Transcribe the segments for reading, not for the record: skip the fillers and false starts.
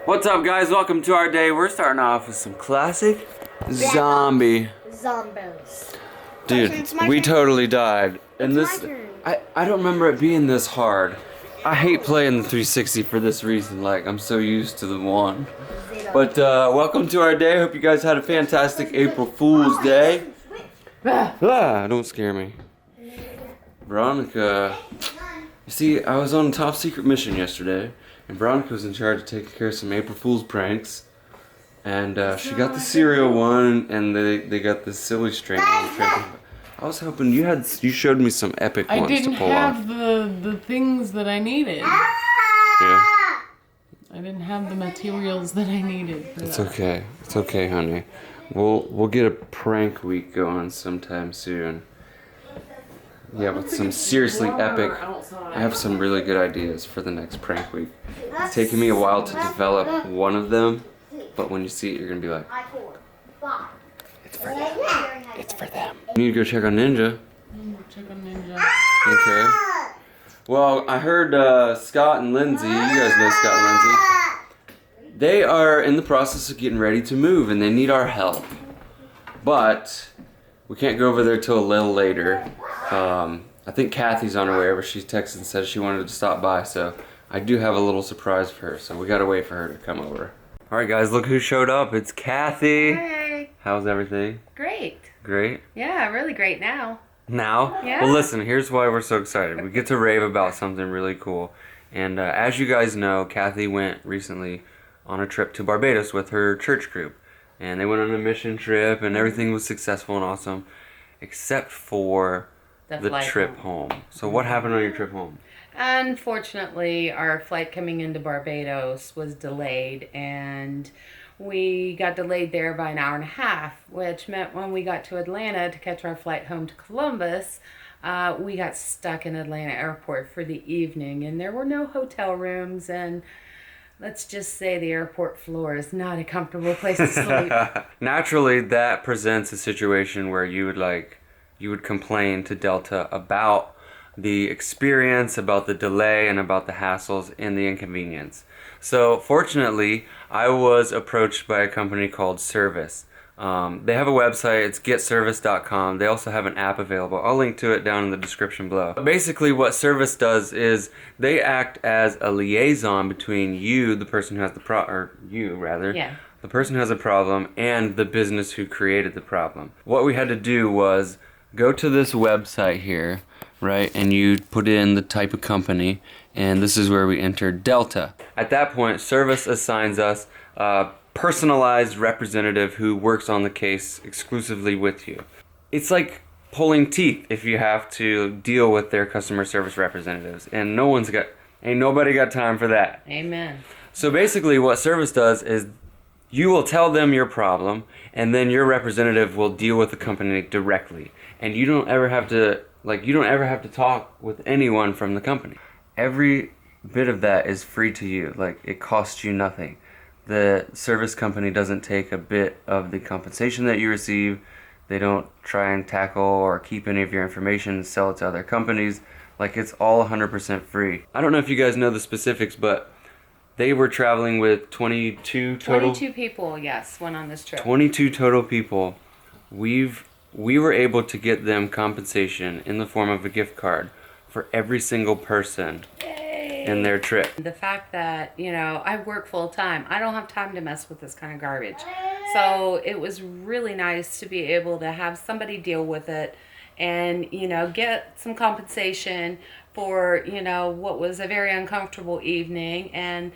What's up, guys? Welcome to our day. We're starting off with some classic zombie. Zombies. Dude, we totally died. And this, I don't remember it being this hard. I hate playing the 360 for this reason. Like, I'm so used to the one. But welcome to our day. Hope you guys had a fantastic April Fool's Day. Don't scare me. Veronica. You see, I was on a top secret mission yesterday, and Veronica was in charge of taking care of some April Fool's pranks. And she got the cereal one, and they got the silly string one. I was hoping you showed me some epic ones to pull off. I didn't have the things that I needed. Yeah. I didn't have the materials that I needed for It's that. okay. It's okay, honey. We'll get a prank week going sometime soon. Yeah, with some seriously epic. I have some really good ideas for the next prank week. It's taken me a while to develop one of them, but when you see it, you're gonna be like, it's for them. It's for them. You need to go check on Ninja. Check on Ninja. Okay. Well, I heard Scott and Lindsay. You guys know Scott and Lindsay. They are in the process of getting ready to move, and they need our help. But we can't go over there till a little later. I think Kathy's on her way over. She texted and said she wanted to stop by, so I do have a little surprise for her, so we gotta wait for her to come over. Alright guys, look who showed up. It's Kathy. Hey. How's everything? Great. Great? Yeah, really great now. Now? Yeah. Well listen, here's why we're so excited. We get to rave about something really cool. And as you guys know, Kathy went recently on a trip to Barbados with her church group. And they went on a mission trip and everything was successful and awesome, except for the trip home. So what happened on your trip home? Unfortunately, our flight coming into Barbados was delayed, and we got delayed there by an hour and a half, which meant when we got to Atlanta to catch our flight home to Columbus, we got stuck in Atlanta airport for the evening, and there were no hotel rooms, and let's just say the airport floor is not a comfortable place to sleep. Naturally, that presents a situation where you would complain to Delta about the experience, about the delay, and about the hassles and the inconvenience. So fortunately, I was approached by a company called Service. They have a website, it's getservice.com. They also have an app available. I'll link to it down in the description below. Basically what Service does is they act as a liaison between you, the person who has the the person who has a problem, and the business who created the problem. What we had to do was go to this website here, right, and you put in the type of company, and this is where we entered Delta. At that point, Service assigns us a personalized representative who works on the case exclusively with you. It's like pulling teeth if you have to deal with their customer service representatives, and ain't nobody got time for that. Amen. So basically what Service does is you will tell them your problem, and then your representative will deal with the company directly. And you don't ever have to talk with anyone from the company. Every bit of that is free to you. Like, it costs you nothing. The service company doesn't take a bit of the compensation that you receive. They don't try and tackle or keep any of your information and sell it to other companies. Like, it's all 100% free. I don't know if you guys know the specifics, but they were traveling with 22 total. 22 people, yes, went on this trip. 22 total people. We were able to get them compensation in the form of a gift card for every single person in their trip. The fact that, I work full time, I don't have time to mess with this kind of garbage. So it was really nice to be able to have somebody deal with it and, get some compensation for, what was a very uncomfortable evening and,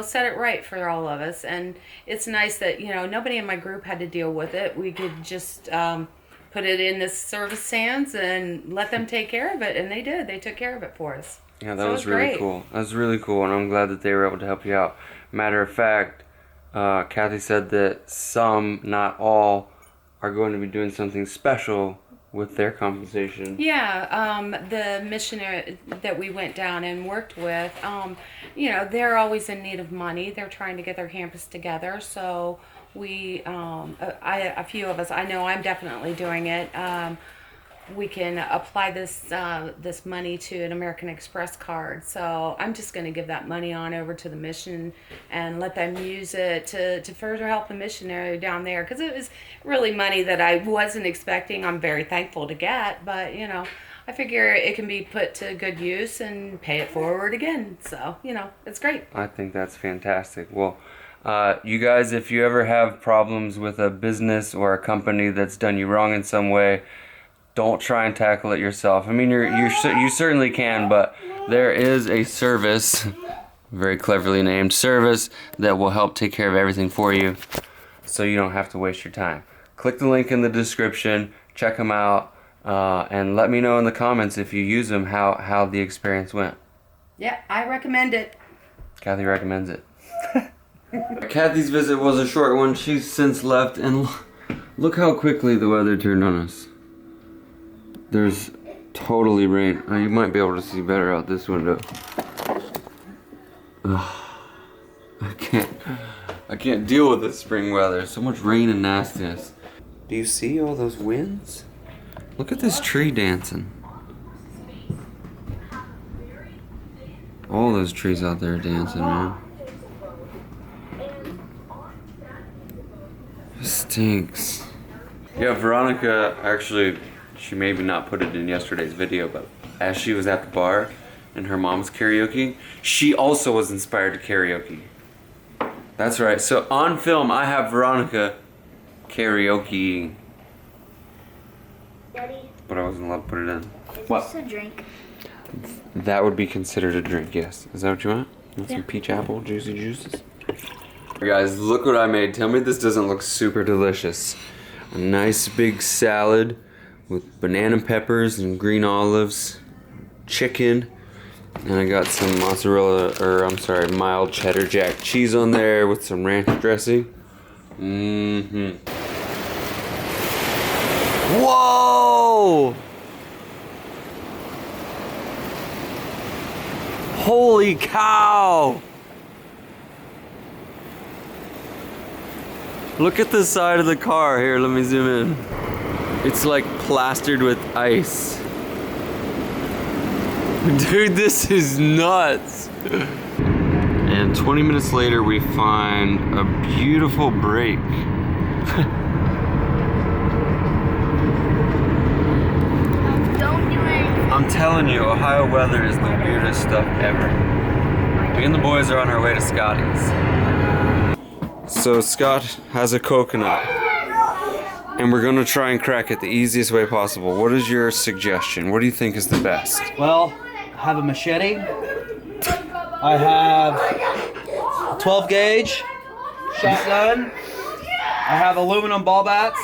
set it right for all of us. And it's nice that, nobody in my group had to deal with it. We could just put it in the Service hands and let them take care of it. And they did. They took care of it for us. Yeah, that was really cool. That was really cool, and I'm glad that they were able to help you out. Matter of fact, Kathy said that some, not all, are going to be doing something special with their compensation. Yeah, the missionary that we went down and worked with, they're always in need of money. They're trying to get their campus together, so a few of us, I know I'm definitely doing it. we can apply this money to an American Express card. So I'm just going to give that money on over to the mission and let them use it to further help the missionary down there, because it was really money that I wasn't expecting. I'm very thankful to get, but you know, I figure it can be put to good use and pay it forward again. So, you know, it's great. I think that's fantastic. Well, you guys, if you ever have problems with a business or a company that's done you wrong in some way, don't try and tackle it yourself. I mean, you certainly can, but there is a service, very cleverly named service, that will help take care of everything for you, so you don't have to waste your time. Click the link in the description, check them out. And let me know in the comments if you use them, how the experience went. Yeah, I recommend it. Kathy recommends it. Kathy's visit was a short one. She's since left, and look how quickly the weather turned on us. There's totally rain. Oh, you might be able to see better out this window. Ugh. I can't deal with this spring weather. So much rain and nastiness. Do you see all those winds? Look at this tree dancing. All those trees out there dancing, man. It stinks. Yeah, Veronica, actually, she maybe not put it in yesterday's video, but as she was at the bar and her mom's karaoke, she also was inspired to karaoke. That's right. So on film, I have Veronica karaoke. Daddy, But I wasn't allowed to put it in. is What? this a drink? That would be considered a drink, yes. Is that what you want? You want Yeah. some peach apple juicy juices? Guys, look what I made. Tell me this doesn't look super delicious. A nice big salad with banana peppers and green olives, chicken, and I got some mild cheddar jack cheese on there with some ranch dressing. Mm-hmm. Whoa! Holy cow! Look at the side of the car. Here, let me zoom in. It's like plastered with ice. Dude, this is nuts. And 20 minutes later, we find a beautiful break. Don't do it. I'm telling you, Ohio weather is the weirdest stuff ever. Me and the boys are on our way to Scotty's. So Scott has a coconut, and we're gonna try and crack it the easiest way possible. What is your suggestion? What do you think is the best? Well, I have a machete. I have a 12 gauge shotgun. I have aluminum ball bats.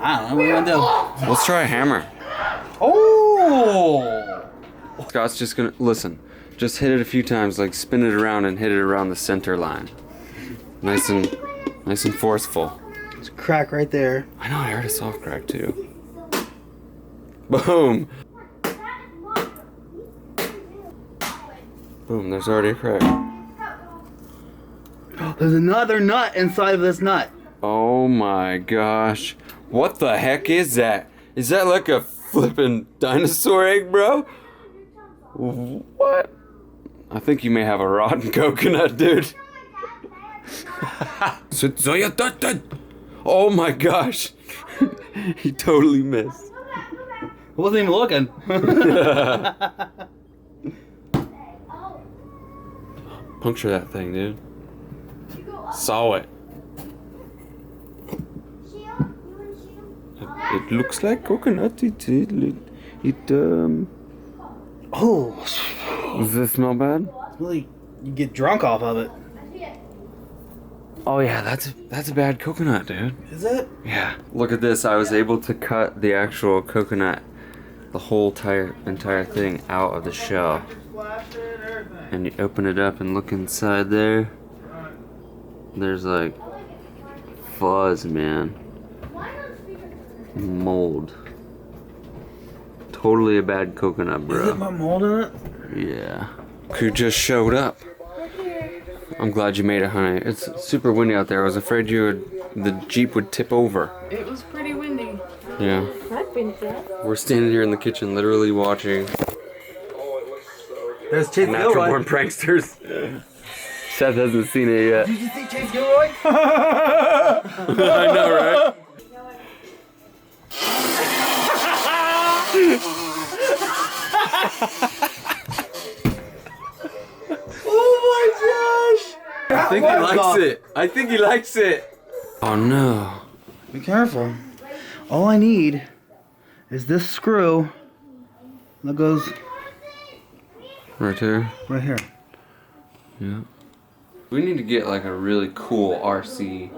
I don't know what we're gonna do. Let's try a hammer. Oh! Scott's just gonna, listen, just hit it a few times, like spin it around and hit it around the center line. Nice and forceful. There's a crack right there. I know, I heard a soft crack too. Boom! Boom, there's already a crack. There's another nut inside of this nut. Oh my gosh. What the heck is that? Is that like a flippin' dinosaur egg, bro? What? I think you may have a rotten coconut, dude. Oh my gosh. He totally missed. I wasn't even looking. Puncture that thing, dude. Saw it. It looks like coconut. Oh, Does this smell bad? really, you get drunk off of it. Oh yeah, that's a bad coconut, dude. Is it? Yeah. Look at this. I was able to cut the actual coconut, the whole entire thing out of the shell. And you open it up and look inside there. There's like fuzz, man. Mold. Totally a bad coconut, Is it bro. my mold in it? Yeah. Who just showed up? I'm glad you made it, honey. It's super windy out there. I was afraid the Jeep would tip over. It was pretty windy. Yeah. What? We're standing here in the kitchen, literally watching There's Chase Natural Gilroy. Born Pranksters. Seth hasn't seen it yet. Did you see Chase Gilroy? I know, right? Oh my gosh! I think he likes it. I think he likes it. Oh no. Be careful. All I need is this screw that goes Right here. right here. Yeah. We need to get like a really cool RC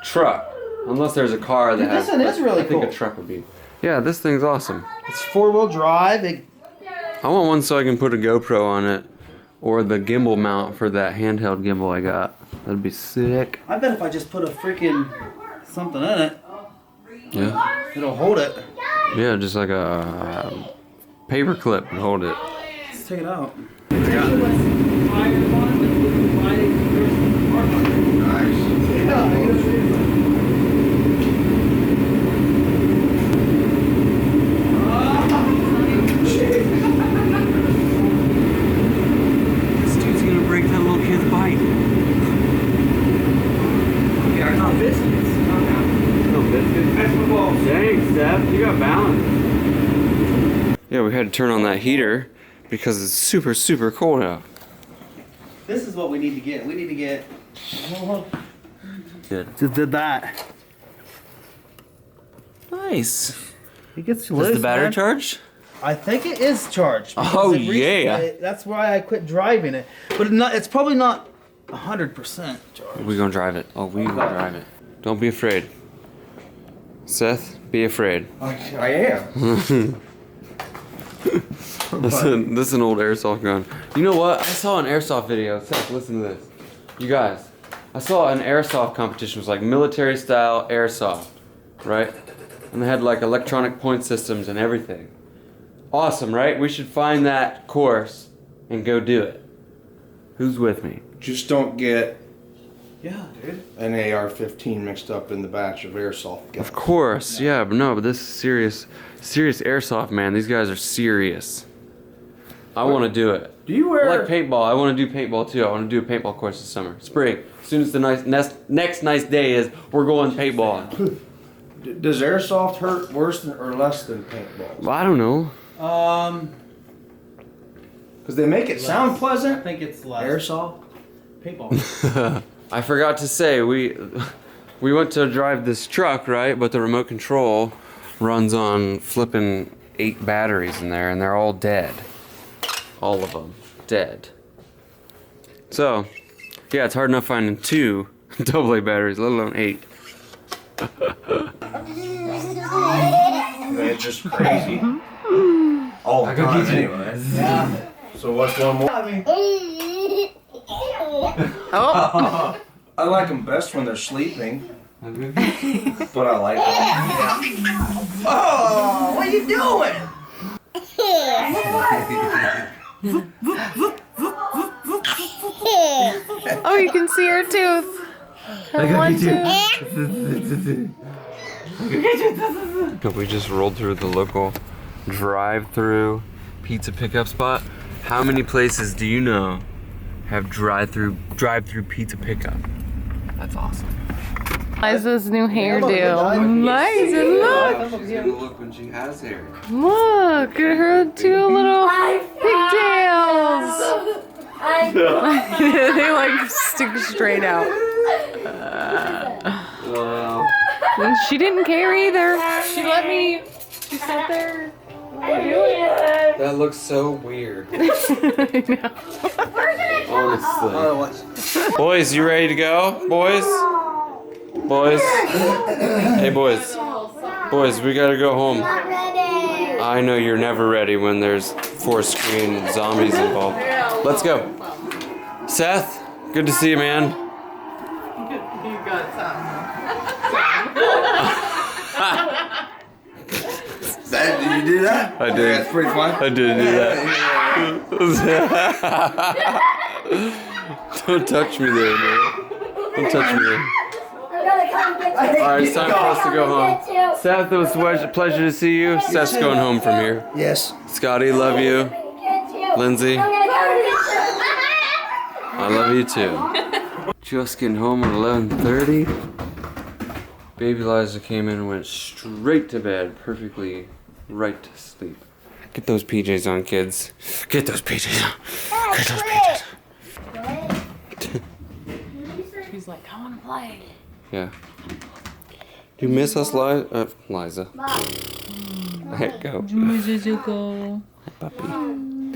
truck. Unless there's a car that Dude, has. this one is really I think cool. a truck would be. Yeah, this thing's awesome. It's 4-wheel drive. It, I want one so I can put a GoPro on it, or the gimbal mount for that handheld gimbal I got. That'd be sick. I bet if I just put a freaking something in it, Yeah. it'll hold it. Yeah, just like a paper clip would hold it. Let's take it out. This dude's gonna break that little kid's bike. Yeah, not biscuits. No biscuits. Thanks, Steph. You got balance. Yeah, we had to turn on that heater because it's super, super cold out. This is what we need to get. We need to get. Good. Just did that. Nice. It gets Is the battery charged? I think it is charged. because Oh, it recently- yeah. That's why I quit driving it. But it's probably not 100% charged. We gonna drive it. Oh, we gonna drive it. Don't be afraid. Seth, be afraid. I am. This is an old airsoft gun. You know what? I saw an airsoft video. Seth, listen to this. You guys, I saw an airsoft competition. It was like military style airsoft, right? And they had like electronic point systems and everything. Awesome, right? We should find that course and go do it. Who's with me? Just don't get Yeah, dude. an AR-15 mixed up in the batch of airsoft guns. Of course, yeah, but no, but this is serious airsoft, man. These guys are serious. I want to do it. Do you I wear? like paintball. I want to do paintball too. I want to do a paintball course this summer. Spring. As soon as the next nice day is, we're going paintballing. Does airsoft hurt worse or less than paintball? Well, I don't know. Because they make it sound I pleasant. think it's less. Airsoft. Paintball. I forgot to say, we went to drive this truck, right? But the remote control runs on flipping 8 batteries in there, and they're all dead. All of them dead. So, yeah, it's hard enough finding 2 AA batteries, let alone 8. It's just crazy. All the time, anyways. So what's one more? Oh, I like them best when they're sleeping. But I like them. Oh, what are you doing? oh, you can see her tooth. We just rolled through the local drive-thru pizza pickup spot. How many places do you know have drive-thru pizza pickup? That's awesome. Liza's new hairdo. Nice, and look, She's gonna look when she has hair. look at her 2 little pigtails. They like stick straight out. Wow. And she didn't care either. She let me. She sat there. That looks so weird. Honestly. Boys, you ready to go? Boys? Boys? Hey, boys. Boys, we gotta go home. I know you're never ready when there's 4-screen zombies involved. Let's go. Seth, good to see you, man. You got Did you do that? I did. That's pretty fun. I did do that. Don't touch me there, man. Don't touch me there. Alright, it's time for us to go home. Seth, it was a pleasure to see you. Seth's going home from here. Yes. Scotty, love you. Lindsay, I love you too. Just getting home at 11:30. Baby Liza came in and went straight to bed, perfectly right to sleep. Get those PJs on, kids. Get those PJs on. Get those PJs. She's like, I want to play. Yeah. Do you miss us, Liza? There you go. Hi, puppy.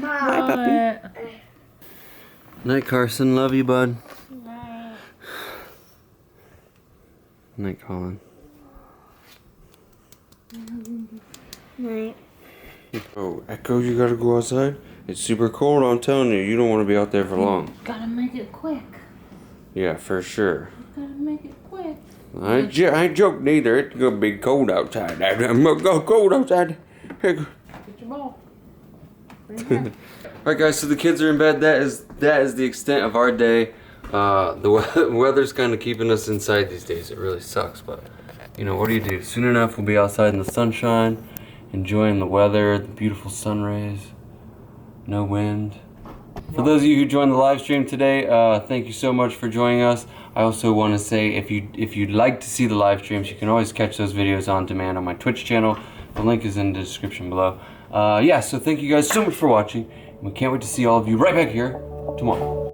Hi, puppy. Night, Carson. Love you, bud. Night, Colin. Night. Oh, Echo, you gotta go outside? It's super cold, I'm telling you. You don't want to be out there for long. Gotta make it quick. Yeah, for sure. Gotta make it quick. I ain't joking neither. It's gonna be cold outside. I'm gonna go cold outside. Here you go. Get your ball. Alright guys, so the kids are in bed. That is the extent of our day. The weather's kind of keeping us inside these days. It really sucks, but you know, what do you do? Soon enough we'll be outside in the sunshine, enjoying the weather, the beautiful sun rays, no wind. For those of you who joined the live stream today, thank you so much for joining us. I also want to say if you'd like to see the live streams, you can always catch those videos on demand on my Twitch channel. The link is in the description below. Yeah, so thank you guys so much for watching. We can't wait to see all of you right back here tomorrow.